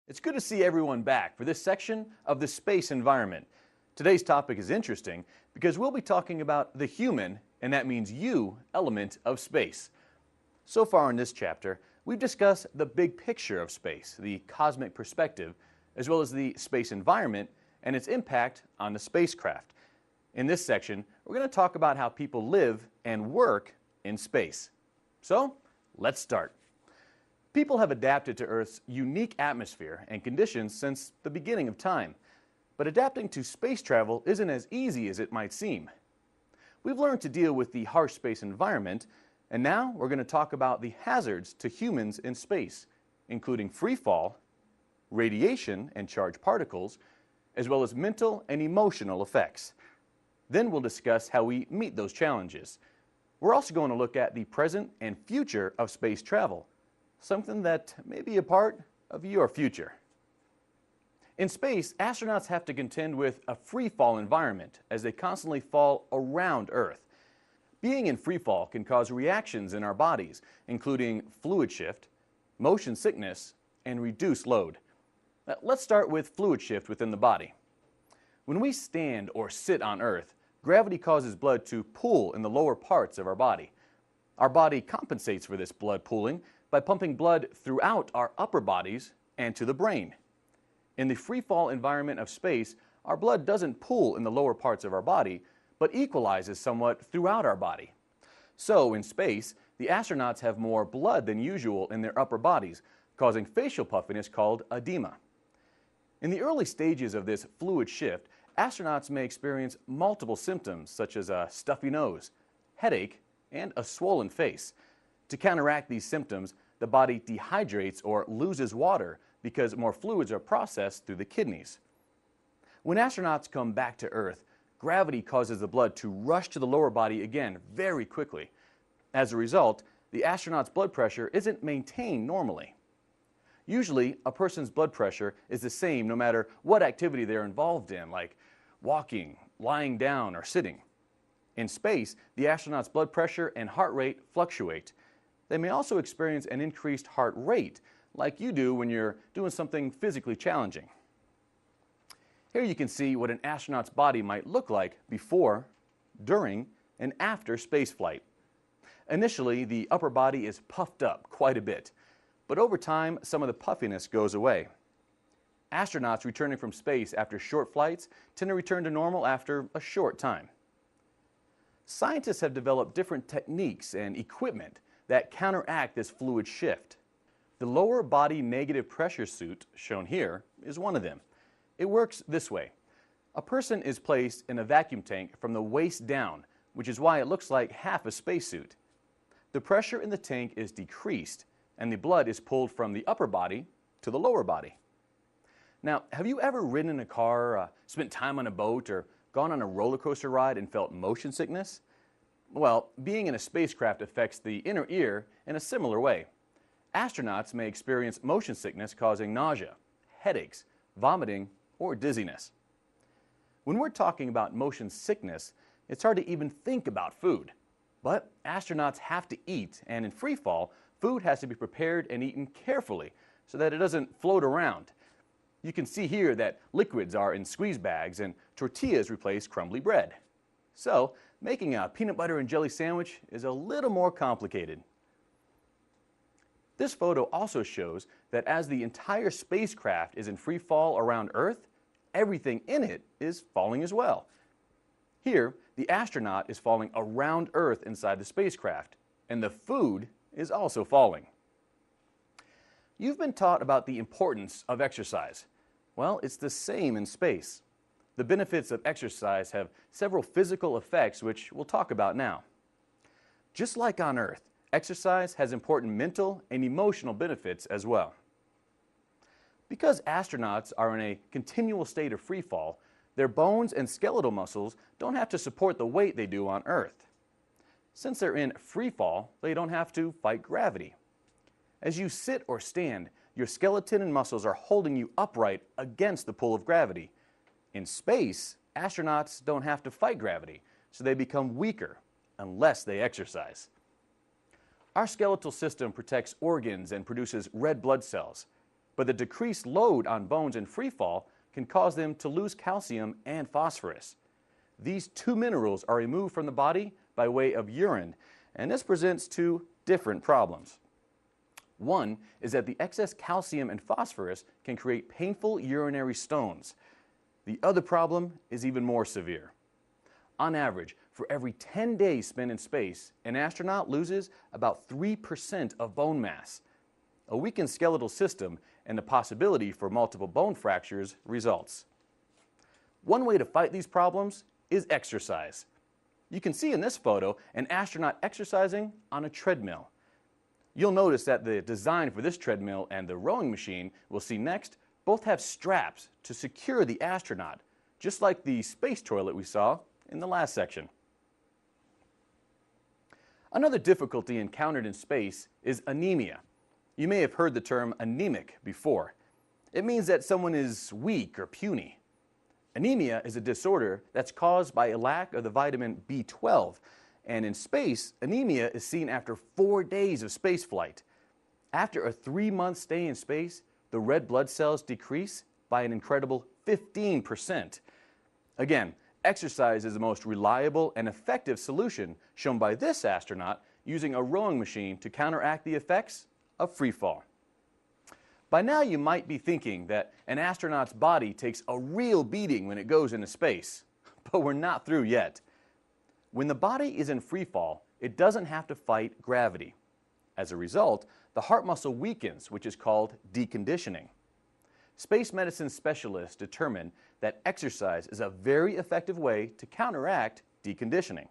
It's good to see everyone back for this section of the space environment. Today's topic is interesting because we'll be talking about the human, and that means you, element of space. So far in this chapter, we've discussed the big picture of space, the cosmic perspective, as well as the space environment and its impact on the spacecraft. In this section, we're going to talk about how people live and work in space. So, let's start. People have adapted to Earth's unique atmosphere and conditions since the beginning of time. But adapting to space travel isn't as easy as it might seem. We've learned to deal with the harsh space environment, and now we're going to talk about the hazards to humans in space, including free fall, radiation and charged particles, as well as mental and emotional effects. Then we'll discuss how we meet those challenges. We're also going to look at the present and future of space travel, something that may be a part of your future. In space, astronauts have to contend with a free fall environment as they constantly fall around Earth. Being in free fall can cause reactions in our bodies, including fluid shift, motion sickness, and reduced load. Let's start with fluid shift within the body. When we stand or sit on Earth, gravity causes blood to pool in the lower parts of our body. Our body compensates for this blood pooling by pumping blood throughout our upper bodies and to the brain. In the free fall environment of space, our blood doesn't pool in the lower parts of our body, but equalizes somewhat throughout our body. So, in space, the astronauts have more blood than usual in their upper bodies, causing facial puffiness called edema. In the early stages of this fluid shift, astronauts may experience multiple symptoms such as a stuffy nose, headache, and a swollen face. To counteract these symptoms, the body dehydrates or loses water because more fluids are processed through the kidneys. When astronauts come back to Earth, gravity causes the blood to rush to the lower body again very quickly. As a result, the astronaut's blood pressure isn't maintained normally. Usually, a person's blood pressure is the same no matter what activity they're involved in, like walking, lying down, or sitting. In space, the astronaut's blood pressure and heart rate fluctuate. They may also experience an increased heart rate, like you do when you're doing something physically challenging. Here you can see what an astronaut's body might look like before, during, and after spaceflight. Initially, the upper body is puffed up quite a bit, but over time, some of the puffiness goes away. Astronauts returning from space after short flights tend to return to normal after a short time. Scientists have developed different techniques and equipment that counteract this fluid shift. The lower body negative pressure suit, shown here, is one of them. It works this way. A person is placed in a vacuum tank from the waist down, which is why it looks like half a spacesuit. The pressure in the tank is decreased, and the blood is pulled from the upper body to the lower body. Now, have you ever ridden in a car, spent time on a boat, or gone on a roller coaster ride and felt motion sickness? Well, being in a spacecraft affects the inner ear in a similar way. Astronauts may experience motion sickness causing nausea, headaches, vomiting, or dizziness. When we're talking about motion sickness, it's hard to even think about food. But astronauts have to eat, and in free fall, food has to be prepared and eaten carefully so that it doesn't float around. You can see here that liquids are in squeeze bags and tortillas replace crumbly bread. So, making a peanut butter and jelly sandwich is a little more complicated. This photo also shows that as the entire spacecraft is in free fall around Earth, everything in it is falling as well. Here, the astronaut is falling around Earth inside the spacecraft, and the food is also falling. You've been taught about the importance of exercise. Well, it's the same in space. The benefits of exercise have several physical effects, which we'll talk about now. Just like on Earth, exercise has important mental and emotional benefits as well. Because astronauts are in a continual state of free fall, their bones and skeletal muscles don't have to support the weight they do on Earth. Since they're in free fall, they don't have to fight gravity. As you sit or stand, your skeleton and muscles are holding you upright against the pull of gravity. In space, astronauts don't have to fight gravity, so they become weaker unless they exercise. Our skeletal system protects organs and produces red blood cells. but the decreased load on bones in free fall can cause them to lose calcium and phosphorus. These two minerals are removed from the body by way of urine, and this presents two different problems. One is that the excess calcium and phosphorus can create painful urinary stones. The other problem is even more severe. On average, for every 10 days spent in space, an astronaut loses about 3% of bone mass. A weakened skeletal system and the possibility for multiple bone fractures results. One way to fight these problems is exercise. You can see in this photo an astronaut exercising on a treadmill. You'll notice that the design for this treadmill and the rowing machine we'll see next both have straps to secure the astronaut, just like the space toilet we saw in the last section. Another difficulty encountered in space is anemia. You may have heard the term anemic before. It means that someone is weak or puny. Anemia is a disorder that's caused by a lack of the vitamin B12, and in space, anemia is seen after 4 days of spaceflight. After a 3-month stay in space, the red blood cells decrease by an incredible 15%. Again, exercise is the most reliable and effective solution shown by this astronaut using a rowing machine to counteract the effects of free fall. By now you might be thinking that an astronaut's body takes a real beating when it goes into space, but we're not through yet. When the body is in free fall, it doesn't have to fight gravity. As a result, the heart muscle weakens, which is called deconditioning. Space medicine specialists determined that exercise is a very effective way to counteract deconditioning.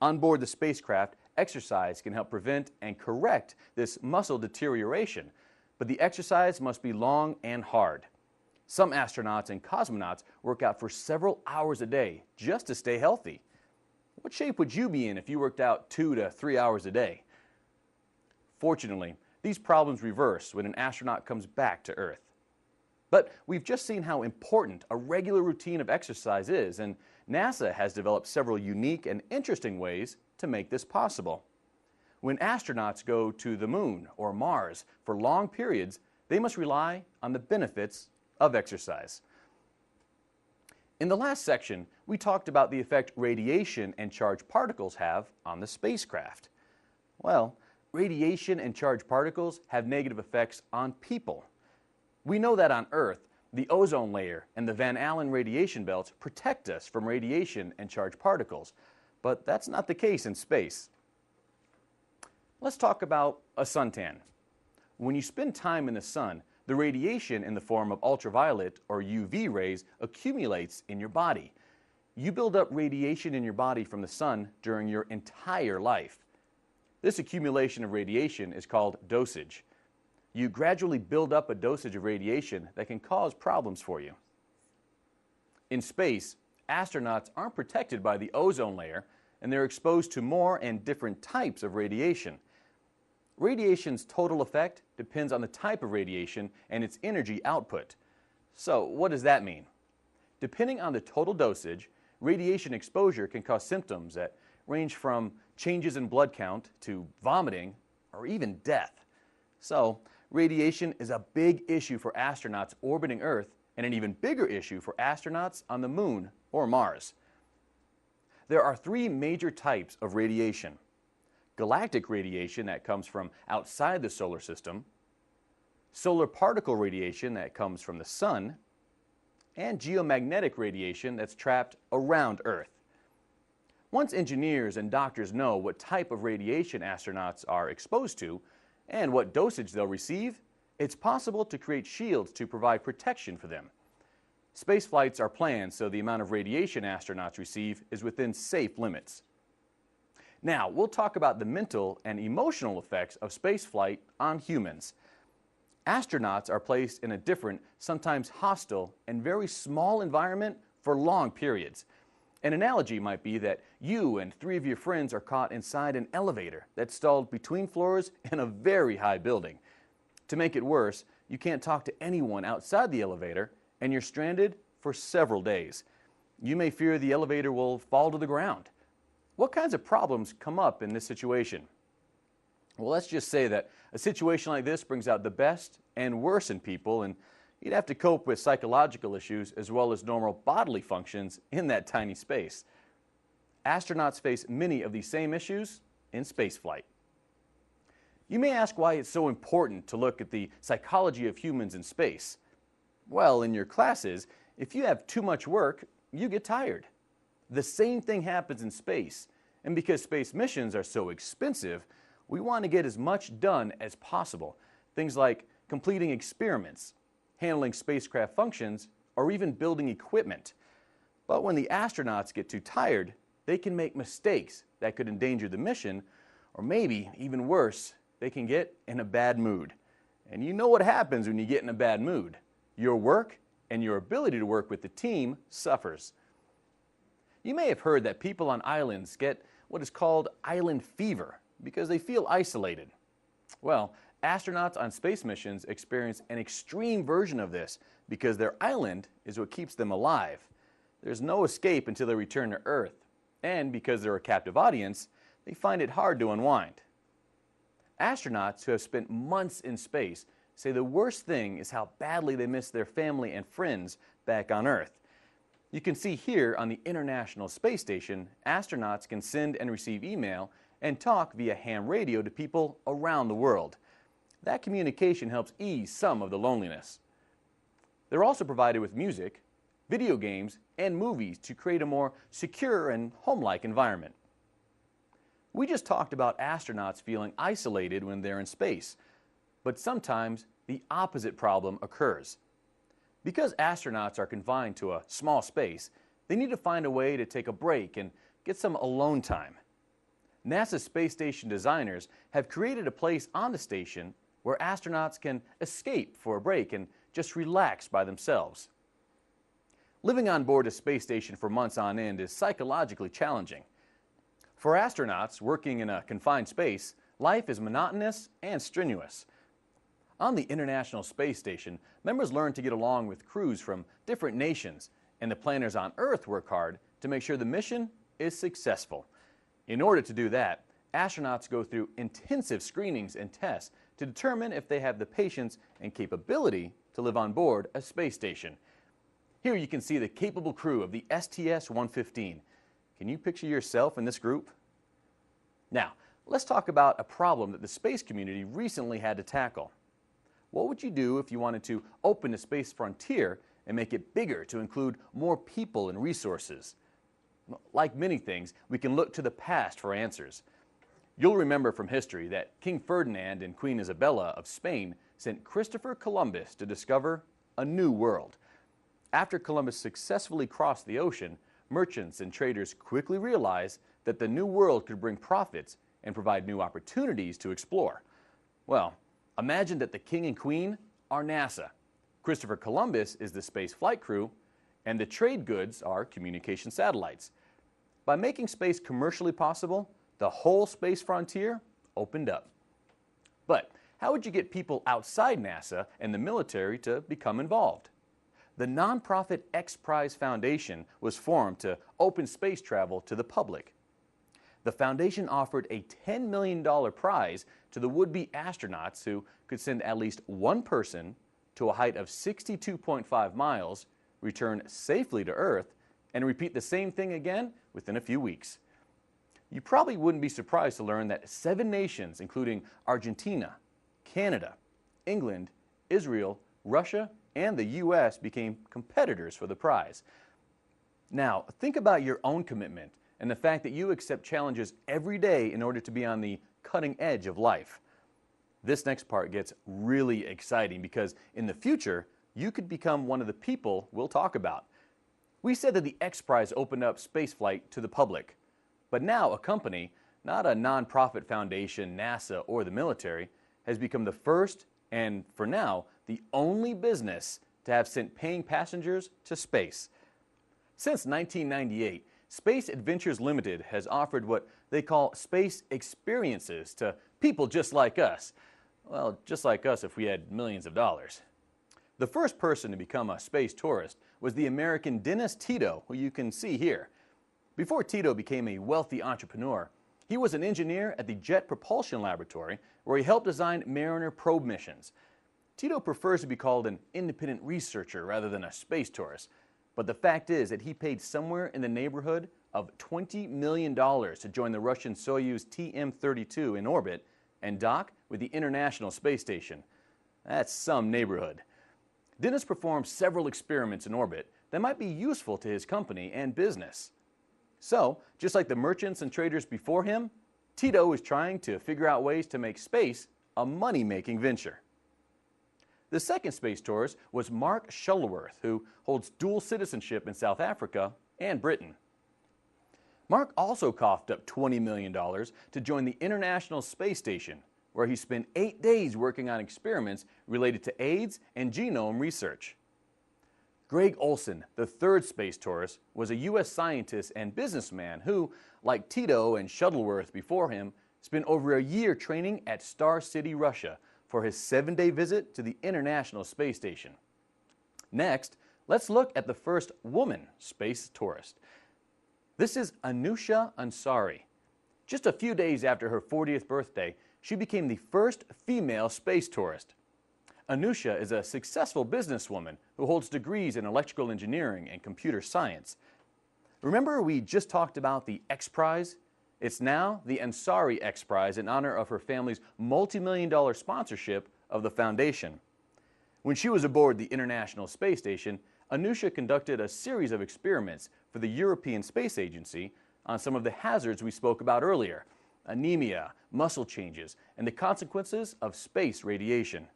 On board the spacecraft, exercise can help prevent and correct this muscle deterioration, but the exercise must be long and hard. Some astronauts and cosmonauts work out for several hours a day just to stay healthy. What shape would you be in if you worked out 2 to 3 hours a day? Fortunately, these problems reverse when an astronaut comes back to Earth. But we've just seen how important a regular routine of exercise is, and NASA has developed several unique and interesting ways to make this possible. When astronauts go to the Moon or Mars for long periods, they must rely on the benefits of exercise. In the last section, we talked about the effect radiation and charged particles have on the spacecraft. Well, radiation and charged particles have negative effects on people. We know that on Earth, the ozone layer and the Van Allen radiation belts protect us from radiation and charged particles, but that's not the case in space. Let's talk about a suntan. When you spend time in the sun, the radiation in the form of ultraviolet or UV rays accumulates in your body. You build up radiation in your body from the sun during your entire life. This accumulation of radiation is called dosage. You gradually build up a dosage of radiation that can cause problems for you. In space, astronauts aren't protected by the ozone layer, and they're exposed to more and different types of radiation. Radiation's total effect depends on the type of radiation and its energy output. So, what does that mean? Depending on the total dosage, radiation exposure can cause symptoms that range from changes in blood count to vomiting or even death. So, radiation is a big issue for astronauts orbiting Earth and an even bigger issue for astronauts on the Moon or Mars. There are 3 major types of radiation: galactic radiation that comes from outside the solar system, solar particle radiation that comes from the sun, and geomagnetic radiation that's trapped around Earth. Once engineers and doctors know what type of radiation astronauts are exposed to and what dosage they'll receive, it's possible to create shields to provide protection for them. Space flights are planned so the amount of radiation astronauts receive is within safe limits. Now, we'll talk about the mental and emotional effects of spaceflight on humans. Astronauts are placed in a different, sometimes hostile, and very small environment for long periods. An analogy might be that you and 3 of your friends are caught inside an elevator that's stalled between floors in a very high building. To make it worse, you can't talk to anyone outside the elevator, and you're stranded for several days. You may fear the elevator will fall to the ground. What kinds of problems come up in this situation? Well, let's just say that a situation like this brings out the best and worst in people, and you'd have to cope with psychological issues as well as normal bodily functions in that tiny space. Astronauts face many of these same issues in spaceflight. You may ask why it's so important to look at the psychology of humans in space. Well, in your classes, if you have too much work, you get tired. The same thing happens in space, and because space missions are so expensive, we want to get as much done as possible. Things like completing experiments, handling spacecraft functions, or even building equipment. But when the astronauts get too tired, they can make mistakes that could endanger the mission, or maybe, even worse, they can get in a bad mood. And you know what happens when you get in a bad mood. Your work and your ability to work with the team suffers. You may have heard that people on islands get what is called island fever because they feel isolated. Well, astronauts on space missions experience an extreme version of this because their island is what keeps them alive. There's no escape until they return to Earth, and because they're a captive audience, they find it hard to unwind. Astronauts who have spent months in space say the worst thing is how badly they miss their family and friends back on Earth. You can see here on the International Space Station, astronauts can send and receive email and talk via ham radio to people around the world. That communication helps ease some of the loneliness. They're also provided with music, video games, and movies to create a more secure and home-like environment. We just talked about astronauts feeling isolated when they're in space, but sometimes the opposite problem occurs. Because astronauts are confined to a small space, they need to find a way to take a break and get some alone time. NASA space station designers have created a place on the station where astronauts can escape for a break and just relax by themselves. Living on board a space station for months on end is psychologically challenging. For astronauts working in a confined space, life is monotonous and strenuous. On the International Space Station, members learn to get along with crews from different nations, and the planners on Earth work hard to make sure the mission is successful. In order to do that, astronauts go through intensive screenings and tests to determine if they have the patience and capability to live on board a space station. Here you can see the capable crew of the STS-115. Can you picture yourself in this group? Now, let's talk about a problem that the space community recently had to tackle. What would you do if you wanted to open the space frontier and make it bigger to include more people and resources? Like many things, we can look to the past for answers. You'll remember from history that King Ferdinand and Queen Isabella of Spain sent Christopher Columbus to discover a new world. After Columbus successfully crossed the ocean, merchants and traders quickly realized that the new world could bring profits and provide new opportunities to explore. Well, imagine that the king and queen are NASA, Christopher Columbus is the space flight crew, and the trade goods are communication satellites. By making space commercially possible, the whole space frontier opened up. But how would you get people outside NASA and the military to become involved? The nonprofit X Prize Foundation was formed to open space travel to the public. The foundation offered a $10 million prize to the would-be astronauts who could send at least one person to a height of 62.5 miles, return safely to Earth, and repeat the same thing again within a few weeks. You probably wouldn't be surprised to learn that 7 nations, including Argentina, Canada, England, Israel, Russia, and the U.S. became competitors for the prize. Now, think about your own commitment and the fact that you accept challenges every day in order to be on the cutting edge of life. This next part gets really exciting because in the future, you could become one of the people we'll talk about. We said that the X Prize opened up spaceflight to the public, but now a company, not a nonprofit foundation, NASA, or the military, has become the first and, for now, the only business to have sent paying passengers to space. Since 1998, Space Adventures Limited has offered what they call space experiences to people just like us. Well, just like us if we had millions of dollars. The first person to become a space tourist was the American Dennis Tito, who you can see here. Before Tito became a wealthy entrepreneur, He was an engineer at the Jet Propulsion Laboratory, where he helped design Mariner probe missions. Tito prefers to be called an independent researcher rather than a space tourist, but the fact is that he paid somewhere in the neighborhood of $20 million to join the Russian Soyuz TM-32 in orbit and dock with the International Space Station. That's some neighborhood. Dennis performed several experiments in orbit that might be useful to his company and business. So, just like the merchants and traders before him, Tito is trying to figure out ways to make space a money-making venture. The second space tourist was Mark Shuttleworth, who holds dual citizenship in South Africa and Britain. Mark also coughed up $20 million to join the International Space Station, where he spent 8 days working on experiments related to AIDS and genome research. Greg Olson, the third space tourist, was a U.S. scientist and businessman who, like Tito and Shuttleworth before him, spent over a year training at Star City, Russia, for his 7-day visit to the International Space Station. Next, let's look at the first woman space tourist. This is Anousheh Ansari. Just a few days after her 40th birthday, she became the first female space tourist. Anousheh is a successful businesswoman who holds degrees in electrical engineering and computer science. Remember we just talked about the X Prize? It's now the Ansari X Prize in honor of her family's multi-million-dollar sponsorship of the foundation. When she was aboard the International Space Station, Anousheh conducted a series of experiments for the European Space Agency on some of the hazards we spoke about earlier: anemia, muscle changes, and the consequences of space radiation.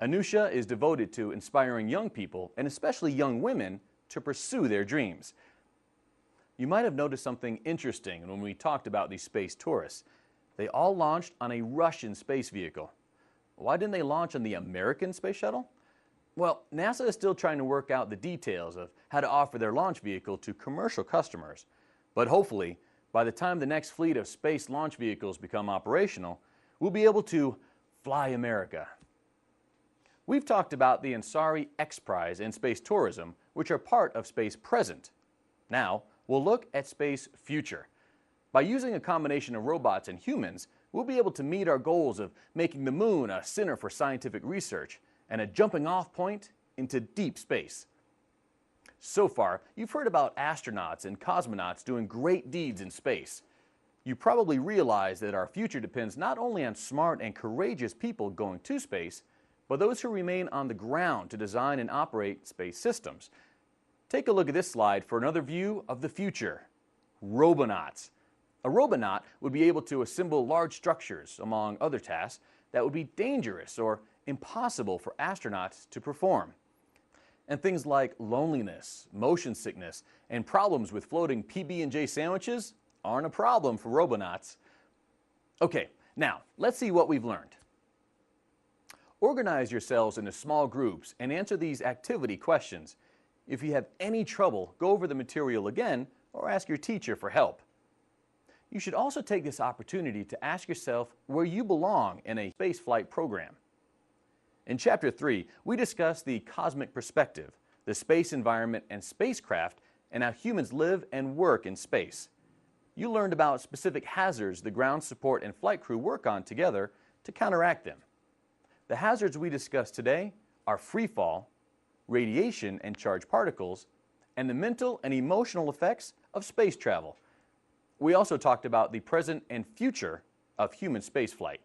Anousheh is devoted to inspiring young people, and especially young women, to pursue their dreams. You might have noticed something interesting when we talked about these space tourists. They all launched on a Russian space vehicle. Why didn't they launch on the American space shuttle? Well, NASA is still trying to work out the details of how to offer their launch vehicle to commercial customers. But hopefully, by the time the next fleet of space launch vehicles become operational, we'll be able to fly America. We've talked about the Ansari X Prize and space tourism, which are part of Space Present. Now, we'll look at Space Future. By using a combination of robots and humans, we'll be able to meet our goals of making the moon a center for scientific research and a jumping-off point into deep space. So far, you've heard about astronauts and cosmonauts doing great deeds in space. You probably realize that our future depends not only on smart and courageous people going to space, but those who remain on the ground to design and operate space systems. Take a look at this slide for another view of the future: robonauts. A robonaut would be able to assemble large structures, among other tasks, that would be dangerous or impossible for astronauts to perform. And things like loneliness, motion sickness, and problems with floating PB&J sandwiches aren't a problem for robonauts. Okay, now let's see what we've learned. Organize yourselves into small groups and answer these activity questions. If you have any trouble, go over the material again or ask your teacher for help. You should also take this opportunity to ask yourself where you belong in a spaceflight program. In Chapter 3, we discussed the cosmic perspective, the space environment and spacecraft, and how humans live and work in space. You learned about specific hazards the ground support and flight crew work on together to counteract them. The hazards we discussed today are free fall, radiation and charged particles, and the mental and emotional effects of space travel. We also talked about the present and future of human spaceflight.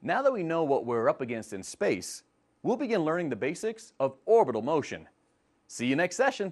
Now that we know what we're up against in space, we'll begin learning the basics of orbital motion. See you next session.